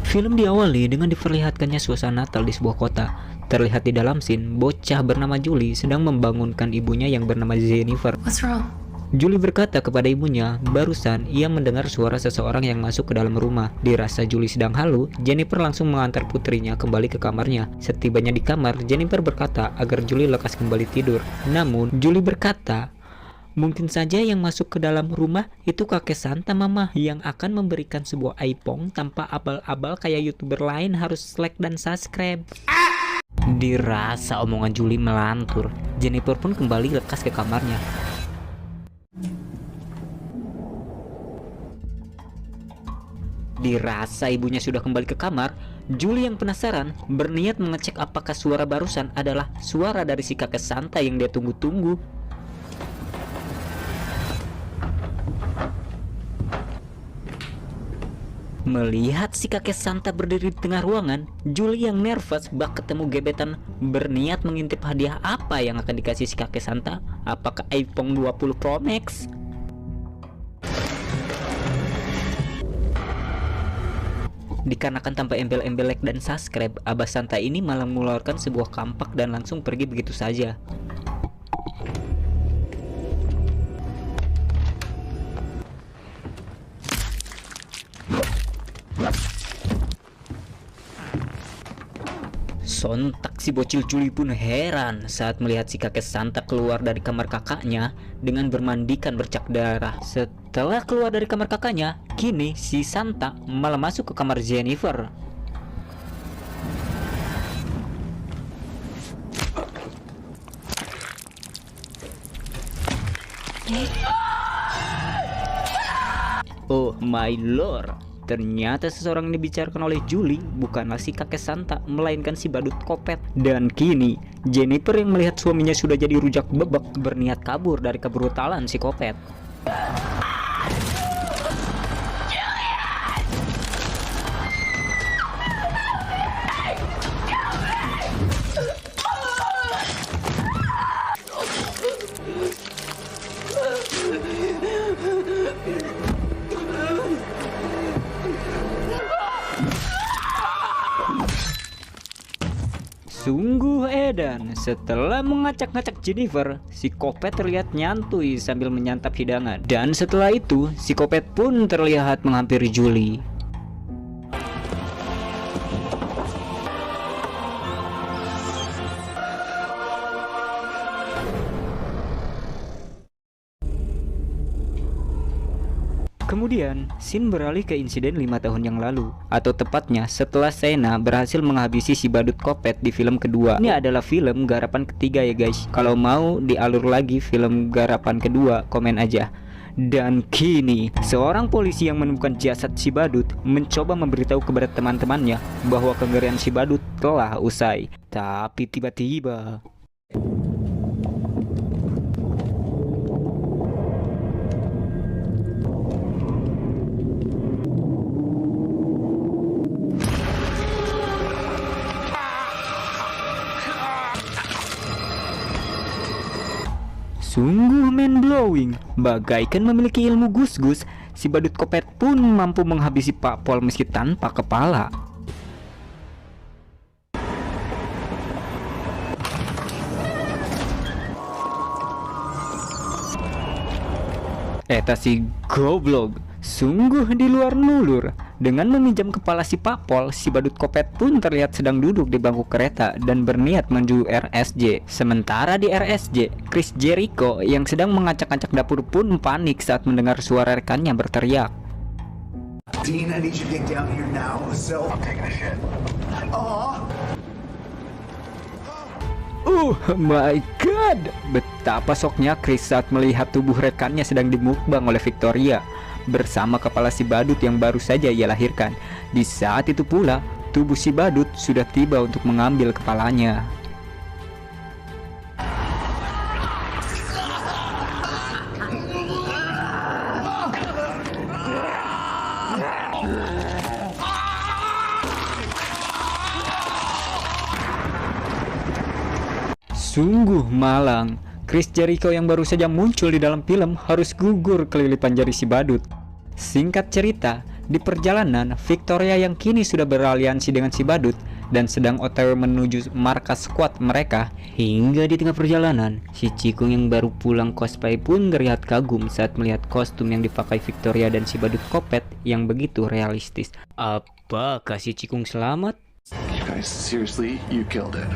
Film diawali dengan diperlihatkannya suasana Natal di sebuah kota. Terlihat di dalam scene, bocah bernama Julie sedang membangunkan ibunya yang bernama Jennifer. What's wrong? Julie berkata kepada ibunya, barusan ia mendengar suara seseorang yang masuk ke dalam rumah. Dirasa Julie sedang halu, Jennifer langsung mengantar putrinya kembali ke kamarnya. Setibanya di kamar, Jennifer berkata agar Julie lekas kembali tidur. Namun, Julie berkata, mungkin saja yang masuk ke dalam rumah itu kakek Santa mama yang akan memberikan sebuah iPhone tanpa abal-abal kayak YouTuber lain harus like dan subscribe. Dirasa omongan Julie melantur, Jennifer pun kembali lekas ke kamarnya. Dirasa ibunya sudah kembali ke kamar, Julie yang penasaran berniat mengecek apakah suara barusan adalah suara dari si kakek Santa yang dia tunggu-tunggu. Melihat si kakek Santa berdiri di tengah ruangan, Julie yang nervous bak ketemu gebetan berniat mengintip hadiah apa yang akan dikasih si kakek Santa. Apakah iPhone 20 Pro Max? Dikarenakan tanpa embel-embel like dan subscribe, Abah Santa ini malah mengeluarkan sebuah kampak dan langsung pergi begitu saja. Sontak si bocil Julie pun heran saat melihat si kakek Santa keluar dari kamar kakaknya dengan bermandikan bercak darah. Setelah keluar dari kamar kakaknya, kini si Santa malah masuk ke kamar Jennifer. Oh my lord, ternyata seseorang yang dibicarakan oleh Julie bukanlah si kakek Santa, melainkan si badut kopet. Dan kini Jennifer yang melihat suaminya sudah jadi rujak bebek berniat kabur dari kebrutalan si kopet. Sungguh edan, setelah mengacak-ngacak Jennifer, si kopet terlihat nyantui sambil menyantap hidangan. Dan setelah itu, si kopet pun terlihat menghampiri Julie. Kemudian, scene beralih ke insiden 5 tahun yang lalu, atau tepatnya setelah Shayna berhasil menghabisi si badut kopet di film kedua. Ini adalah film garapan ketiga ya guys. Kalau mau dialur lagi film garapan kedua, komen aja. Dan kini, seorang polisi yang menemukan jasad si badut mencoba memberitahu kepada teman-temannya bahwa kengerian si badut telah usai. Tapi tiba-tiba sungguh mind-blowing, bagaikan memiliki ilmu gus-gus, si badut kopet pun mampu menghabisi Pak Pol meski tanpa kepala. Eta si goblok, sungguh di luar nulur. Dengan meminjam kepala si Pak Pol, si badut kopet pun terlihat sedang duduk di bangku kereta dan berniat menuju RSJ. Sementara di RSJ, Chris Jericho yang sedang mengacak-acak dapur pun panik saat mendengar suara rekannya berteriak. Dean, I need you to get down here now. So I'm taking a shit. Oh my god, betapa shocknya Chris saat melihat tubuh rekannya sedang dimukbang oleh Victoria bersama kepala si badut yang baru saja ia lahirkan. Di saat itu pula, tubuh si badut sudah tiba untuk mengambil kepalanya. Sungguh malang, Chris Jericho yang baru saja muncul di dalam film harus gugur kelilipan jari si badut. Singkat cerita, Di perjalanan, Victoria yang kini sudah beraliansi dengan si badut dan sedang OTW menuju markas squad mereka. Hingga di tengah perjalanan, si Cikung yang baru pulang cosplay pun terlihat kagum saat melihat kostum yang dipakai Victoria dan si badut kopet yang begitu realistis. Apakah si Cikung selamat? Guys, seriously, you killed it.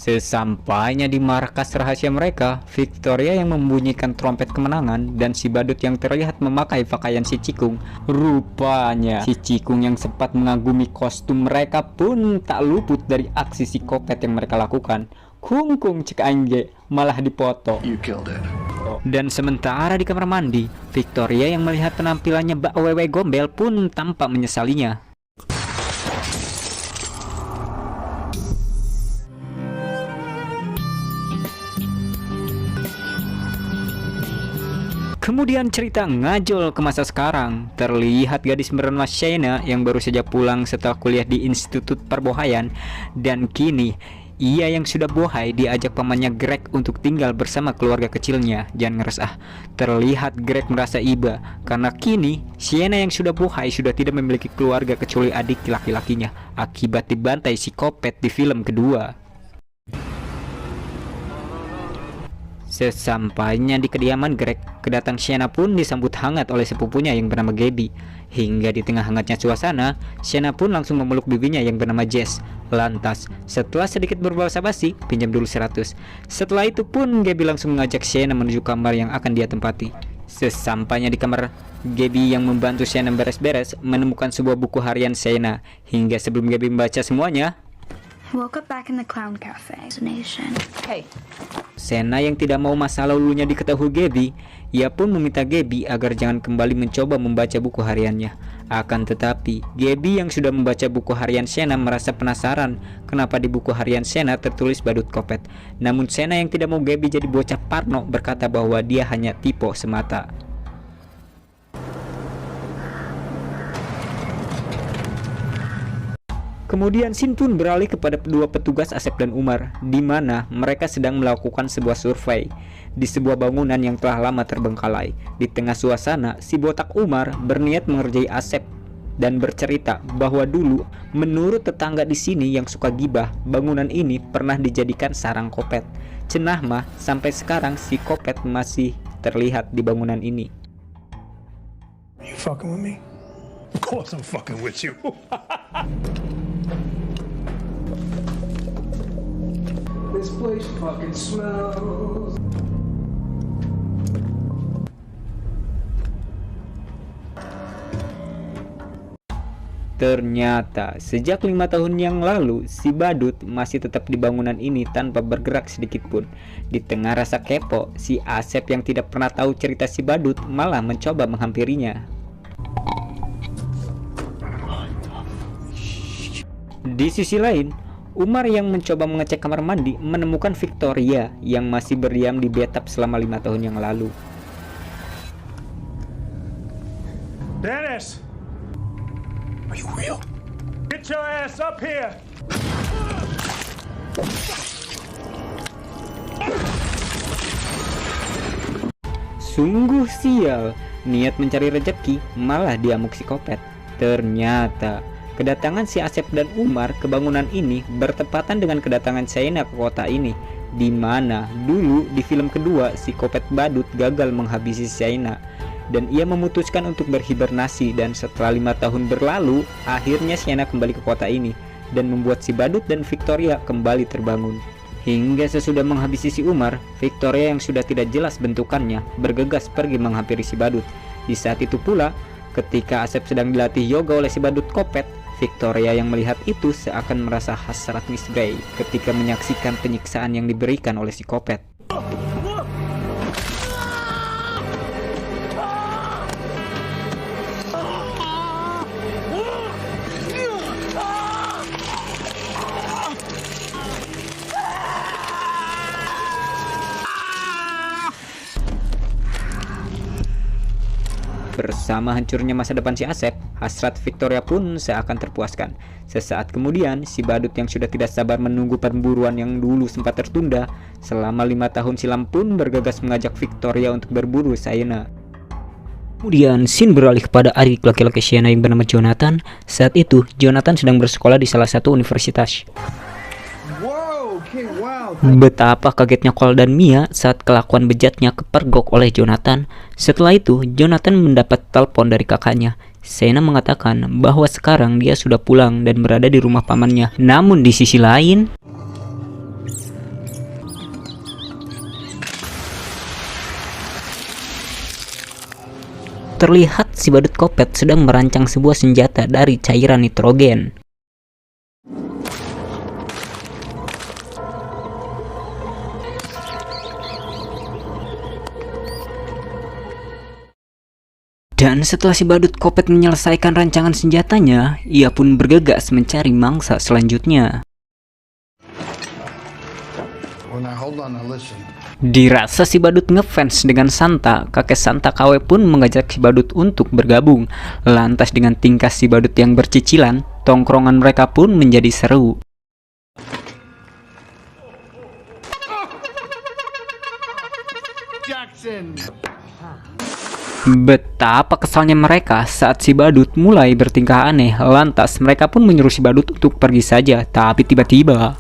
Sesampainya di markas rahasia mereka, Victoria yang membunyikan trompet kemenangan dan si badut yang terlihat memakai pakaian si Cikung. Rupanya si Cikung yang sempat mengagumi kostum mereka pun tak luput dari aksi psikopat yang mereka lakukan. Kungkung cek angge, malah dipoto. You killed it. Dan sementara di kamar mandi, Victoria yang melihat penampilannya Mbak Wewe Gombel pun tampak menyesalinya. Kemudian cerita ngajol ke masa sekarang. Terlihat gadis bernama Shayna yang baru saja pulang setelah kuliah di Institut Perbohaian. Dan kini ia yang sudah bohai diajak pamannya Greg untuk tinggal bersama keluarga kecilnya. Jangan ngeres Terlihat Greg merasa iba karena kini Shayna yang sudah bohai sudah tidak memiliki keluarga kecuali adik laki-lakinya akibat dibantai psikopat di film kedua. Sesampainya di kediaman Greg, kedatangan Shayna pun disambut hangat oleh sepupunya yang bernama Gabby. Hingga di tengah hangatnya suasana, Shayna pun langsung memeluk bibinya yang bernama Jess. Lantas, setelah sedikit berbahasa basi, pinjam dulu 100. Setelah itu pun Gabby langsung mengajak Shayna menuju kamar yang akan dia tempati. Sesampainya di kamar, Gabby yang membantu Shayna beres-beres menemukan sebuah buku harian Shayna. Hingga sebelum Gabby membaca semuanya, woke up back in the clown cafe. Hey. Shayna yang tidak mau masa lalunya diketahui Gabby, ia pun meminta Gabby agar jangan kembali mencoba membaca buku hariannya. Akan tetapi, Gabby yang sudah membaca buku harian Shayna merasa penasaran kenapa di buku harian Shayna tertulis badut kopet. Namun Shayna yang tidak mau Gabby jadi bocah parno berkata bahwa dia hanya tipe semata. Kemudian scene pun beralih kepada kedua petugas Asep dan Umar, di mana mereka sedang melakukan sebuah survei di sebuah bangunan yang telah lama terbengkalai. Di tengah suasana, si botak Umar berniat mengerjai Asep dan bercerita bahwa dulu menurut tetangga di sini yang suka gibah, bangunan ini pernah dijadikan sarang kopet. Cenah mah sampai sekarang si kopet masih terlihat di bangunan ini. You fucking with me? Of course I'm fucking with you. This place fucking smells. Ternyata sejak 5 tahun yang lalu si badut masih tetap di bangunan ini tanpa bergerak sedikit pun. Di tengah rasa kepo, si Asep yang tidak pernah tahu cerita si badut malah mencoba menghampirinya. Di sisi lain, Umar yang mencoba mengecek kamar mandi menemukan Victoria yang masih berdiam di bathtub selama 5 tahun yang lalu. Dennis! Are you real? Get your ass up here! Sungguh sial, niat mencari rezeki malah diamuk psikopat. Ternyata kedatangan si Asep dan Umar ke bangunan ini bertepatan dengan kedatangan Shayna ke kota ini, di mana dulu di film kedua si kopet badut gagal menghabisi Shayna dan ia memutuskan untuk berhibernasi, dan setelah 5 tahun berlalu akhirnya Shayna kembali ke kota ini dan membuat si badut dan Victoria kembali terbangun. Hingga sesudah menghabisi si Umar, Victoria yang sudah tidak jelas bentukannya bergegas pergi menghampiri si badut. Di saat itu pula, ketika Asep sedang dilatih yoga oleh si badut kopet, Victoria yang melihat itu seakan merasa hasrat Miss Grey ketika menyaksikan penyiksaan yang diberikan oleh si kopet. Bersama hancurnya masa depan si Asep, hasrat Victoria pun seakan terpuaskan. Sesaat kemudian, si badut yang sudah tidak sabar menunggu pemburuan yang dulu sempat tertunda selama 5 tahun silam pun bergegas mengajak Victoria untuk berburu Sienna. Kemudian scene beralih kepada adik laki-laki Sienna yang bernama Jonathan. Saat itu, Jonathan sedang bersekolah di salah satu universitas. Betapa kagetnya Cole dan Mia saat kelakuan bejatnya kepergok oleh Jonathan. Setelah itu, Jonathan mendapat telepon dari kakaknya. Sienna mengatakan bahwa sekarang dia sudah pulang dan berada di rumah pamannya. Namun di sisi lain, terlihat si badut Kopet sedang merancang sebuah senjata dari cairan nitrogen. Dan setelah si badut Kopet menyelesaikan rancangan senjatanya, ia pun bergegas mencari mangsa selanjutnya. Dirasa si badut ngefans dengan Santa, kakek Santa KW pun mengajak si badut untuk bergabung. Lantas dengan tingkah si badut yang bercicilan, tongkrongan mereka pun menjadi seru. Jackson. Betapa kesalnya mereka saat si badut mulai bertingkah aneh. Lantas mereka pun menyuruh si badut untuk pergi saja. Tapi tiba-tiba,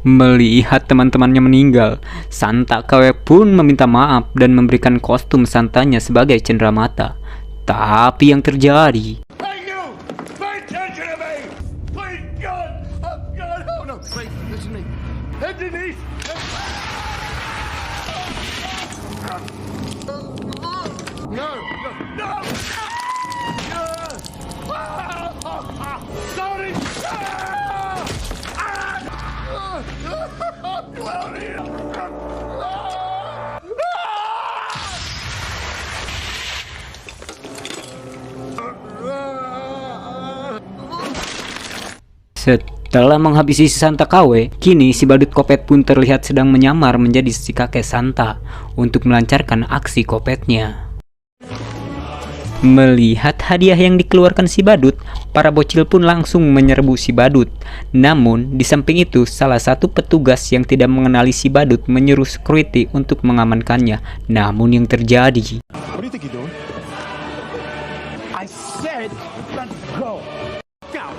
melihat teman-temannya meninggal, Santa KW pun meminta maaf dan memberikan kostum Santanya sebagai cenderamata. Tapi yang terjadi, setelah menghabisi si Santa KW, kini si badut Kopet pun terlihat sedang menyamar menjadi si kakek Santa untuk melancarkan aksi Kopetnya. Melihat hadiah yang dikeluarkan si badut, para bocil pun langsung menyerbu si badut. Namun, di samping itu, salah satu petugas yang tidak mengenali si badut menyuruh security untuk mengamankannya. Namun yang terjadi, I said, let's go. Go.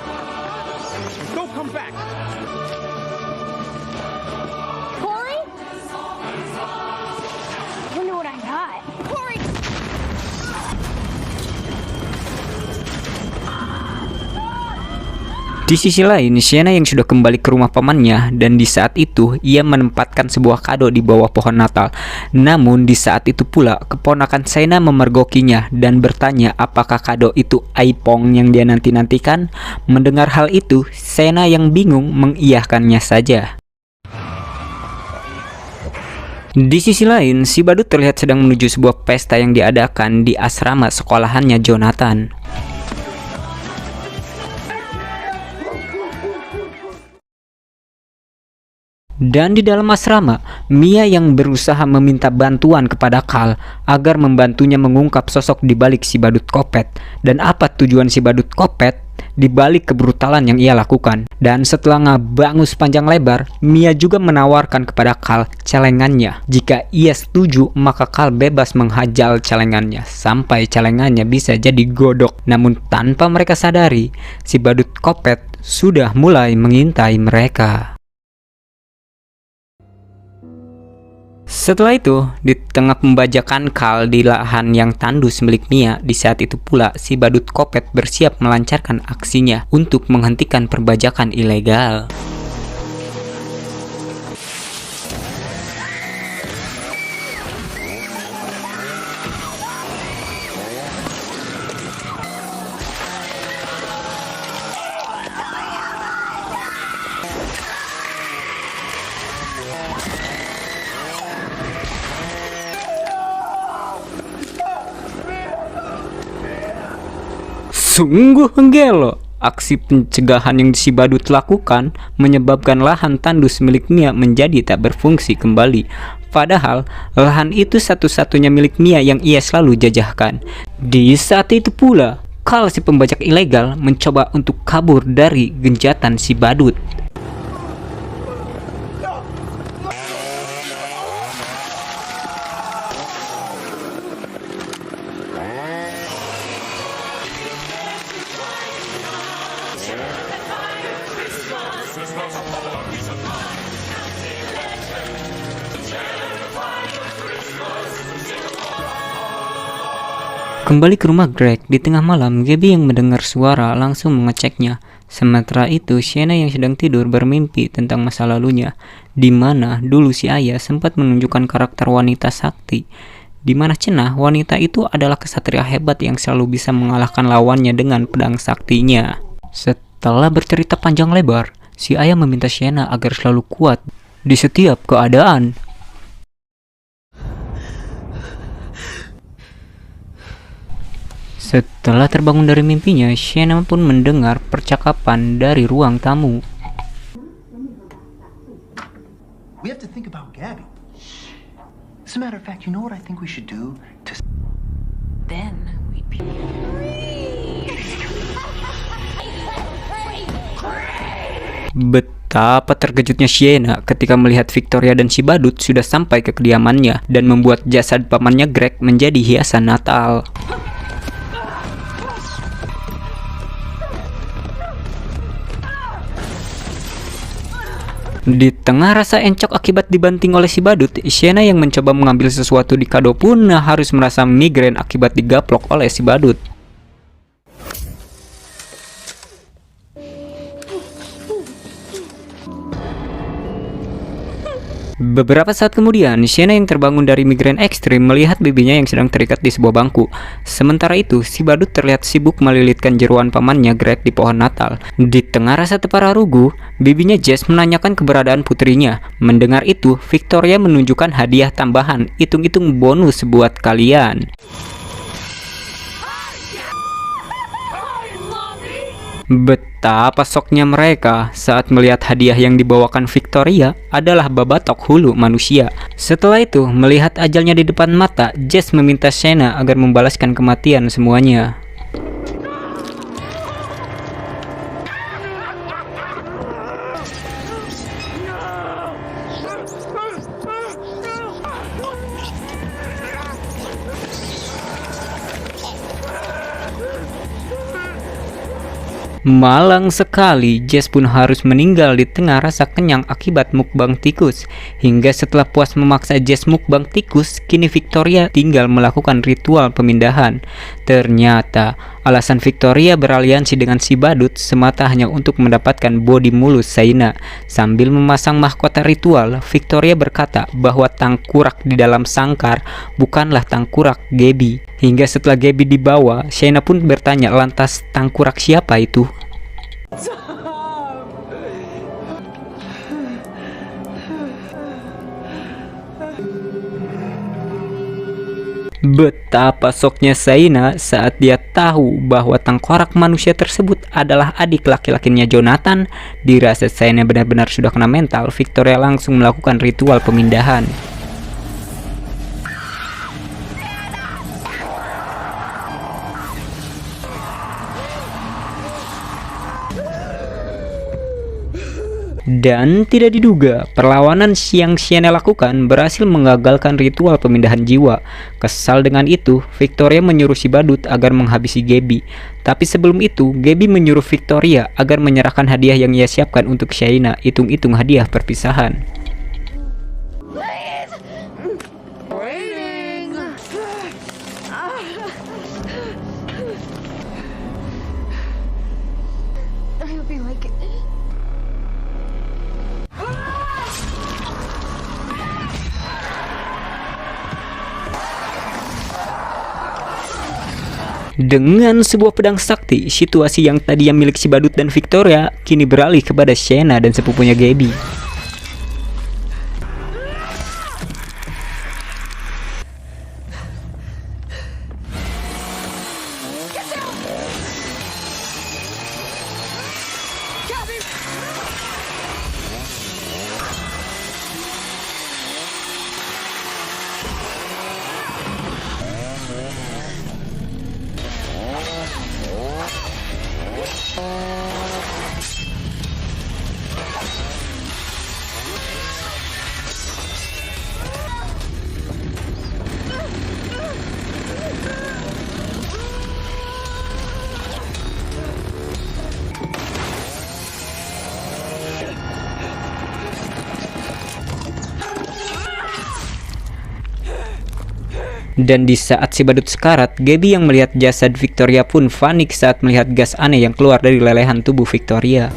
Don't come back. Corey? You know what I got. Corey! di sisi lain, Sienna yang sudah kembali ke rumah pamannya dan di saat itu ia menempatkan sebuah kado di bawah pohon Natal. Namun di saat itu pula keponakan Sienna memergokinya dan bertanya apakah kado itu iPhone yang dia nanti-nantikan. Mendengar hal itu, Sienna yang bingung mengiyahkannya saja. Di sisi lain, si badut terlihat sedang menuju sebuah pesta yang diadakan di asrama sekolahannya Jonathan. Dan di dalam asrama, Mia yang berusaha meminta bantuan kepada Carl agar membantunya mengungkap sosok di balik si badut Kopet dan apa tujuan si badut Kopet di balik kebrutalan yang ia lakukan. Dan setelah ngabangus panjang lebar, Mia juga menawarkan kepada Carl celengannya. Jika ia setuju, maka Carl bebas menghajal celengannya sampai celengannya bisa jadi godok. Namun tanpa mereka sadari, si badut Kopet sudah mulai mengintai mereka. Setelah itu, di tengah pembajakan Carl di lahan yang tandus milik Mia, di saat itu pula si badut Kopet bersiap melancarkan aksinya untuk menghentikan perbajakan ilegal. Sungguh gelo. Aksi pencegahan yang si badut lakukan menyebabkan lahan tandus milik Mia menjadi tak berfungsi kembali. Padahal lahan itu satu-satunya milik Mia yang ia selalu jajahkan. Di saat itu pula, Carl si pembajak ilegal mencoba untuk kabur dari genjatan si badut. Kembali ke rumah Greg, di tengah malam, Gabby yang mendengar suara langsung mengeceknya. Sementara itu, Sienna yang sedang tidur bermimpi tentang masa lalunya, di mana dulu si ayah sempat menunjukkan karakter wanita sakti, di mana cenah wanita itu adalah kesatria hebat yang selalu bisa mengalahkan lawannya dengan pedang saktinya. Setelah bercerita panjang lebar, si ayah meminta Sienna agar selalu kuat di setiap keadaan. Setelah terbangun dari mimpinya, Sienna pun mendengar percakapan dari ruang tamu. We have to think about Gabby. As a matter of fact, you know what I think we should do to... Then we'd be. Betapa terkejutnya Sienna ketika melihat Victoria dan si badut sudah sampai ke kediamannya dan membuat jasad pamannya Greg menjadi hiasan Natal. Di tengah rasa encok akibat dibanting oleh si badut, Sienna yang mencoba mengambil sesuatu di kado pun harus merasa migrain akibat digaplok oleh si badut. Beberapa saat kemudian, Sienna yang terbangun dari migrain ekstrim melihat bibinya yang sedang terikat di sebuah bangku. Sementara itu, si badut terlihat sibuk melilitkan jeruan pamannya Greg di pohon Natal. Di tengah rasa tepara rugu, bibinya Jess menanyakan keberadaan putrinya. Mendengar itu, Victoria menunjukkan hadiah tambahan, hitung-hitung bonus buat kalian. Betapa soknya mereka saat melihat hadiah yang dibawakan Victoria adalah babatok hulu manusia. Setelah itu, melihat ajalnya di depan mata, Jess meminta Sienna agar membalaskan kematian semuanya. Malang sekali, Jess pun harus meninggal di tengah rasa kenyang akibat mukbang tikus. Hingga setelah puas memaksa Jess mukbang tikus, kini Victoria tinggal melakukan ritual pemindahan. Ternyata, alasan Victoria beraliansi dengan si badut semata hanya untuk mendapatkan body mulus Sienna. Sambil memasang mahkota ritual, Victoria berkata bahwa tangkurak di dalam sangkar bukanlah tangkurak Gabby. Hingga setelah Gabby dibawa, Sienna pun bertanya, lantas tangkurak siapa itu? Betapa soknya Sienna saat dia tahu bahwa tengkorak manusia tersebut adalah adik laki-lakinya Jonathan. Dirasa Sienna benar-benar sudah kena mental, Victoria langsung melakukan ritual pemindahan. Dan tidak diduga, perlawanan yang Sienna lakukan berhasil menggagalkan ritual pemindahan jiwa. Kesal dengan itu, Victoria menyuruh si badut agar menghabisi Gabby. Tapi sebelum itu, Gabby menyuruh Victoria agar menyerahkan hadiah yang ia siapkan untuk Sienna, hitung-hitung hadiah perpisahan. Dengan sebuah pedang sakti, situasi yang tadinya milik si badut dan Victoria kini beralih kepada Sienna dan sepupunya Gabby. Dan di saat si badut sekarat, Gabby yang melihat jasad Victoria pun panik saat melihat gas aneh yang keluar dari lelehan tubuh Victoria.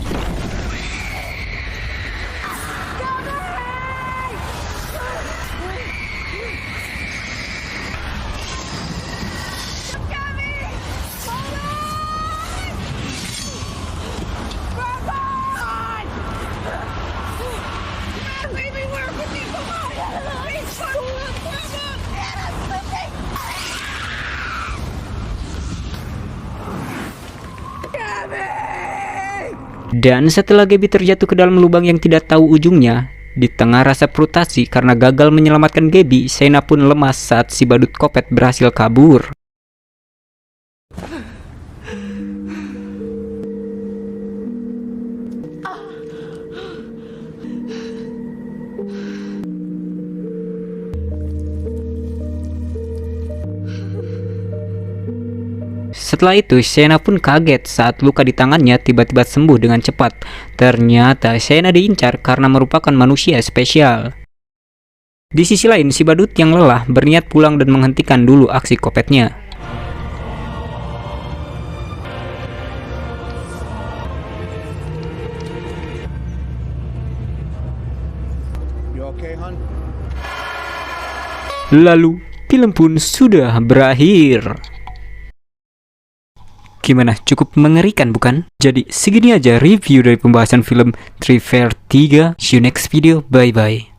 Dan setelah Gabby terjatuh ke dalam lubang yang tidak tahu ujungnya, di tengah rasa frustasi karena gagal menyelamatkan Gabby, Shayna pun lemas saat si badut kopet berhasil kabur. Setelah itu, Shayna pun kaget saat luka di tangannya tiba-tiba sembuh dengan cepat. Ternyata Shayna diincar karena merupakan manusia spesial. Di sisi lain, si badut yang lelah berniat pulang dan menghentikan dulu aksi kopetnya. You okay, hon? Lalu, film pun sudah berakhir. Gimana? Cukup mengerikan bukan? Jadi segini aja review dari pembahasan film Tree Fair 3. See you next video. Bye bye.